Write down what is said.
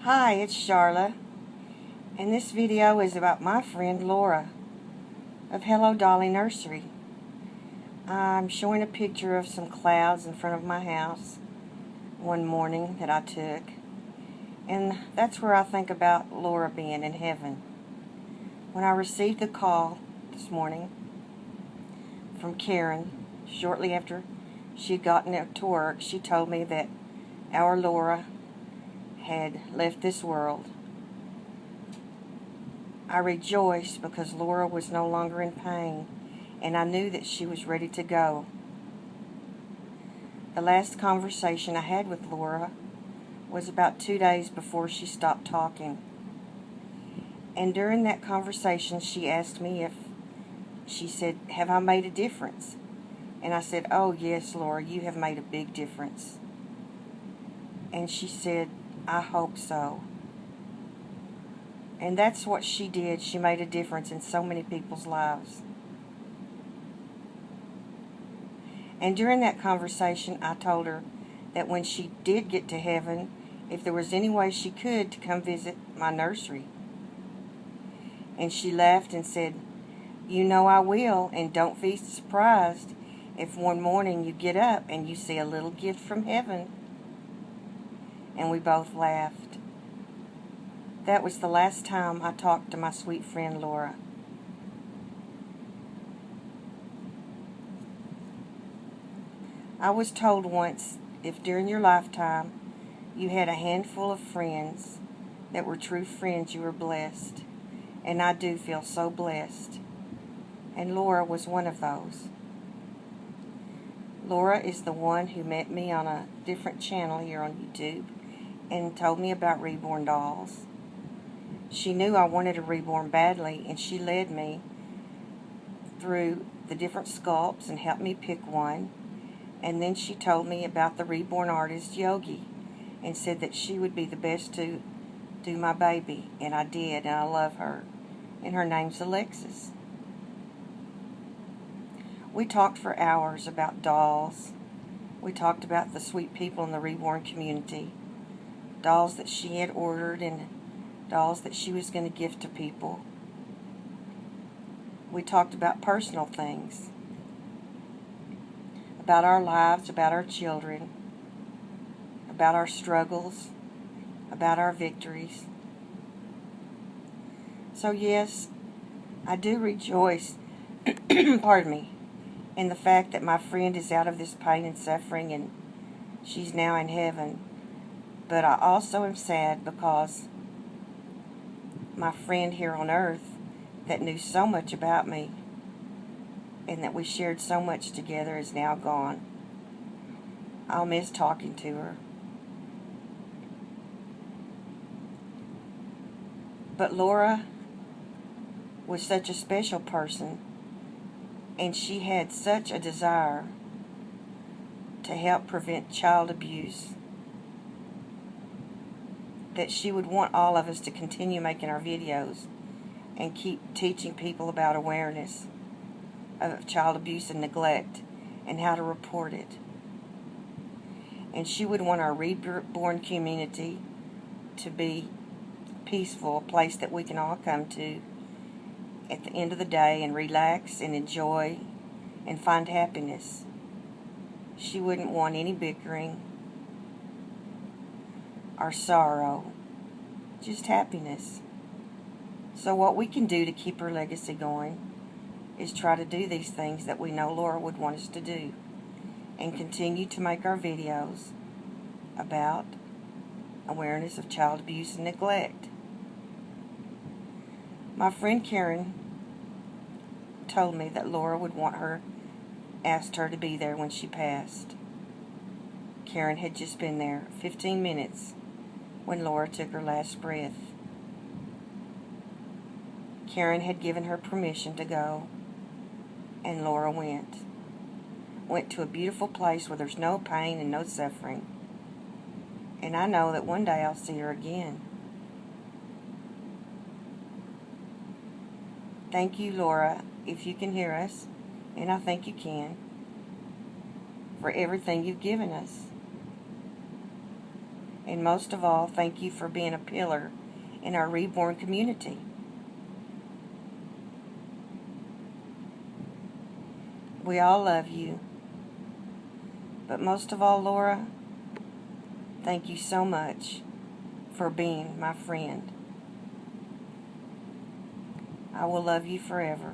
Hi, it's Charla, and this video is about my friend Laura of HelloDollyNursery. I'm showing a picture of some clouds in front of my house one morning that I took, and that's where I think about Laura being in heaven. When I received the call this morning from Karen, shortly after she had gotten to work, she told me that our Laura had left this world. I rejoiced because Laura was no longer in pain, and I knew that she was ready to go. The last conversation I had with Laura was about 2 days before she stopped talking. And during that conversation, she asked me she said, "Have I made a difference?" And I said, "Oh, yes, Laura, you have made a big difference." And she said, "I hope so." And that's what she did. She made a difference in so many people's lives. And during that conversation, I told her that when she did get to heaven, if there was any way she could, to come visit my nursery. And she laughed and said, "You know I will, and don't be surprised if one morning you get up and you see a little gift from heaven." And we both laughed. That was the last time I talked to my sweet friend Laura. I was told once, if during your lifetime you had a handful of friends that were true friends, you were blessed. And I do feel so blessed. And Laura was one of those. Laura is the one who met me on a different channel here on YouTube and told me about reborn dolls. She knew I wanted a reborn badly, and she led me through the different sculpts and helped me pick one. And then she told me about the reborn artist Yogi and said that she would be the best to do my baby. And I did, and I love her. And her name's Alexis. We talked for hours about dolls. We talked about the sweet people in the reborn community. Dolls that she had ordered and dolls that she was going to gift to people. We talked about personal things. About our lives, about our children, about our struggles, about our victories. So yes, I do rejoice, pardon me, in the fact that my friend is out of this pain and suffering and she's now in heaven. But I also am sad because my friend here on earth that knew so much about me and that we shared so much together is now gone. I'll miss talking to her. But Laura was such a special person, and she had such a desire to help prevent child abuse that she would want all of us to continue making our videos and keep teaching people about awareness of child abuse and neglect and how to report it. And she would want our reborn community to be peaceful, a place that we can all come to at the end of the day and relax and enjoy and find happiness. She wouldn't want any bickering or sorrow, just happiness. So what we can do to keep her legacy going is try to do these things that we know Laura would want us to do, and continue to make our videos about awareness of child abuse and neglect. My friend Karen told me that Laura would want her, asked her to be there when she passed. Karen had just been there 15 minutes when Laura took her last breath. Karen had given her permission to go, and Laura went. Went to a beautiful place where there's no pain and no suffering. And I know that one day I'll see her again. Thank you, Laura, if you can hear us, and I think you can, for everything you've given us. And most of all, thank you for being a pillar in our reborn community. We all love you. But most of all, Laura, thank you so much for being my friend. I will love you forever.